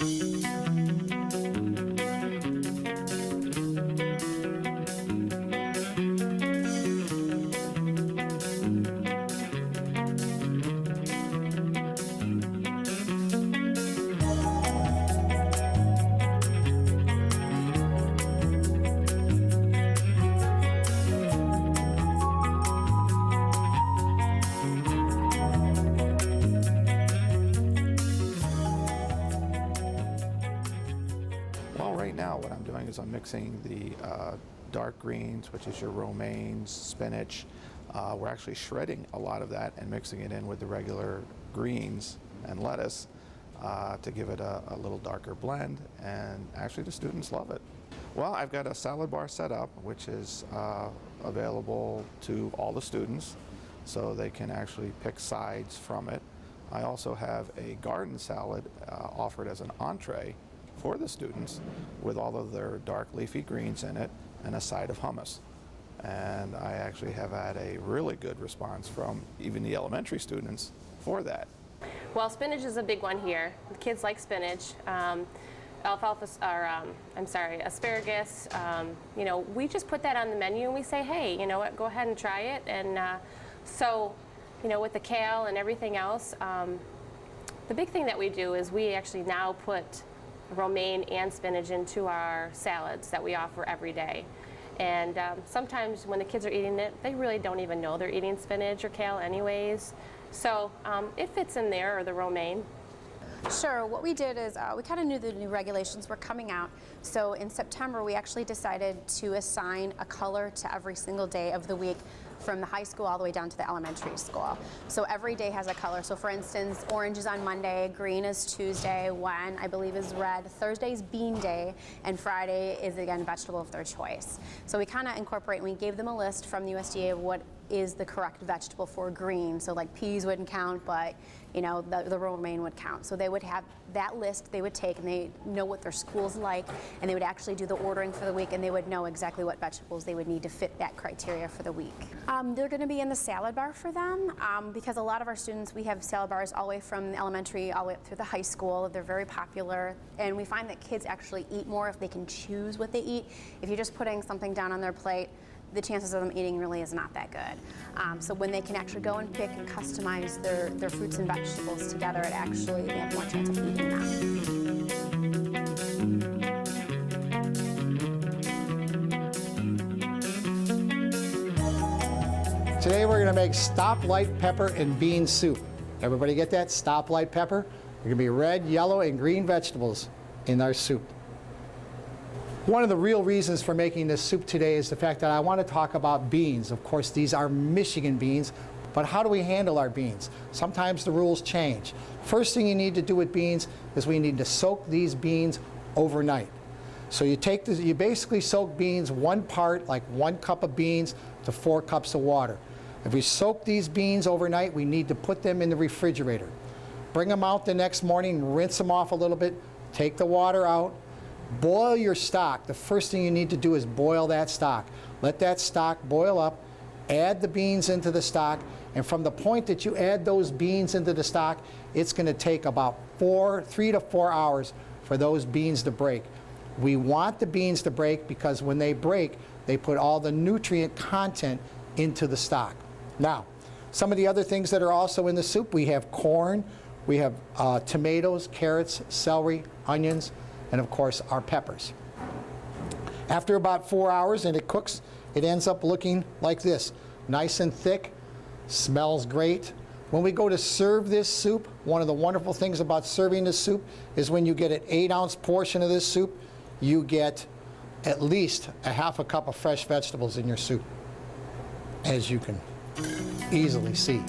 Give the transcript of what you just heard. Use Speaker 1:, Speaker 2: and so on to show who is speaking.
Speaker 1: Well, right now what I'm doing is I'm mixing the dark greens, which is your romaines, spinach. We're actually shredding a lot of that and mixing it in with the regular greens and lettuce to give it a little darker blend, and actually the students love it. Well, I've got a salad bar set up, which is available to all the students, so they can actually pick sides from it. I also have a garden salad offered as an entree for the students with all of their dark leafy greens in it and a side of hummus. And I actually have had a really good response from even the elementary students for that.
Speaker 2: Well, spinach is a big one here. The kids like spinach. Asparagus. You know, we just put that on the menu and we say, hey, you know what, go ahead and try it. And so, you know, with the kale and everything else, the big thing that we do is we actually now put romaine and spinach into our salads that we offer every day. And sometimes when the kids are eating it, they really don't even know they're eating spinach or kale anyways. So it fits in there, or the romaine.
Speaker 3: Sure. What we did is we kind of knew the new regulations were coming out. So in September, we actually decided to assign a color to every single day of the week, from the high school all the way down to the elementary school. So every day has a color. So for instance, orange is on Monday, green is Tuesday, one I believe is red, Thursday is bean day, and Friday is again vegetable of their choice. So we kind of incorporate, and we gave them a list from the USDA of what is the correct vegetable for green. So like peas wouldn't count, but you know, the romaine would count. So they would have that list they would take, and they know what their school's like, and they would actually do the ordering for the week, and they would know exactly what vegetables they would need to fit that criteria for the week. They're going to be in the salad bar for them because a lot of our students, we have salad bars all the way from elementary all the way up through the high school. They're very popular, and we find that kids actually eat more if they can choose what they eat. If you're just putting something down on their plate, the chances of them eating really is not that good. So when they can actually go and pick and customize their fruits and vegetables together, they have more chance of eating them.
Speaker 4: Today we're going to make stoplight pepper and bean soup. Everybody get that? Stoplight pepper. They're going to be red, yellow, and green vegetables in our soup. One of the real reasons for making this soup today is the fact that I want to talk about beans. Of course, these are Michigan beans, but how do we handle our beans? Sometimes the rules change. First thing you need to do with beans is we need to soak these beans overnight. So you basically soak beans one part, like 1 cup of beans to 4 cups of water. If we soak these beans overnight, we need to put them in the refrigerator. Bring them out the next morning, rinse them off a little bit, take the water out. Boil your stock. The first thing you need to do is boil that stock. Let that stock boil up, add the beans into the stock, and from the point that you add those beans into the stock, it's going to take about 3 to 4 hours for those beans to break. We want the beans to break because when they break, they put all the nutrient content into the stock. Now, some of the other things that are also in the soup, we have corn, we have tomatoes, carrots, celery, onions, and of course our peppers. After about 4 hours and it cooks, it ends up looking like this. Nice and thick, smells great. When we go to serve this soup, one of the wonderful things about serving this soup is when you get an 8-ounce portion of this soup, you get at least a half a cup of fresh vegetables in your soup, as you can easily see.